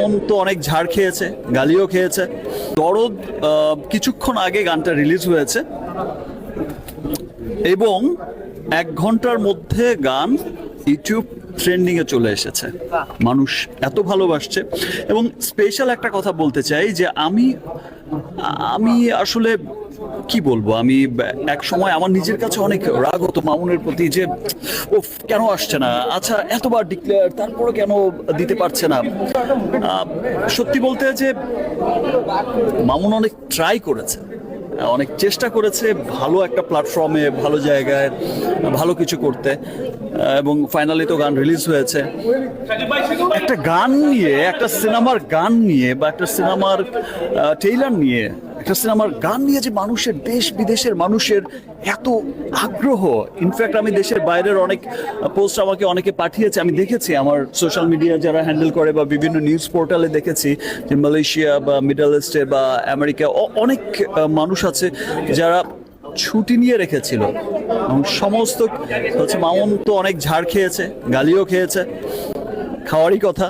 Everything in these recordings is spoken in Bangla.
মামুন তো অনেক ঝাড় খেয়েছে, গালিও খেয়েছে। দরদ কিছুক্ষণ আগে গানটা রিলিজ হয়েছে এবং 1 ঘন্টার মধ্যে গান ইউটিউব ট্রেন্ডিংয়ে চলে এসেছে। মানুষ এত ভালোবাসছে। এবং স্পেশাল একটা কথা বলতে চাই যে আমি আসলে কি বলবো, আমি এক সময় আমার নিজের কাছে অনেক রাগ হতো মামুনের প্রতি যে ও কেন আসছে না, আচ্ছা এতবার ডিক্লেয়ার তারপরে কেন দিতে পারছে না। সত্যি বলতে যে মামুন অনেক ট্রাই করেছে, অনেক চেষ্টা করেছে ভালো একটা প্ল্যাটফর্মে, ভালো জায়গায় ভালো কিছু করতে, এবং ফাইনালি তো গান রিলিজ হয়েছে। একটা গান নিয়ে, একটা সিনেমার গান নিয়ে বা একটা সিনেমার ট্রেইলার নিয়ে, একটা সিনেমার গান নিয়ে যে মানুষের, দেশ বিদেশের মানুষের এত আগ্রহ। ইনফ্যাক্ট আমি দেশের বাইরের অনেক পোস্ট আমাকে অনেকে পাঠিয়েছে, আমি দেখেছি আমার সোশ্যাল মিডিয়া যারা হ্যান্ডেল করে বা বিভিন্ন নিউজ পোর্টালে দেখেছি যে মালয়েশিয়া বা মিডল ইস্টে বা আমেরিকা অনেক মানুষ আছে যারা ছুটি নিয়ে রেখেছিল। এবং সমস্ত হচ্ছে মামুন তো অনেক ঝাড় খেয়েছে, গালিও খেয়েছে, খাওয়ারই কথা,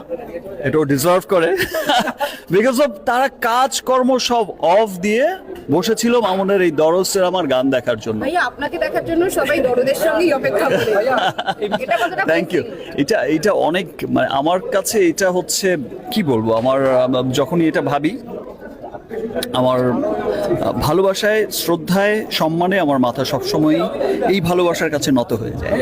এটাও ডিজার্ভ করে। বিকজ অফ তারা কাজকর্ম সব অফ দিয়ে বসেছিল মামুনের এই দরদ সিনেমার গান দেখার জন্য। ভাইয়া আপনাকে দেখার জন্য সবাই দরদের সঙ্গেই অপেক্ষা করে। Thank you. এটা অনেক, মানে আমার কাছে এটা হচ্ছে কি বলবো, আমার যখনই এটা ভাবি, আমার ভালোবাসায়, শ্রদ্ধায়, সম্মানে আমার মাথা সবসময়ই এই ভালোবাসার কাছে নত হয়ে যায়।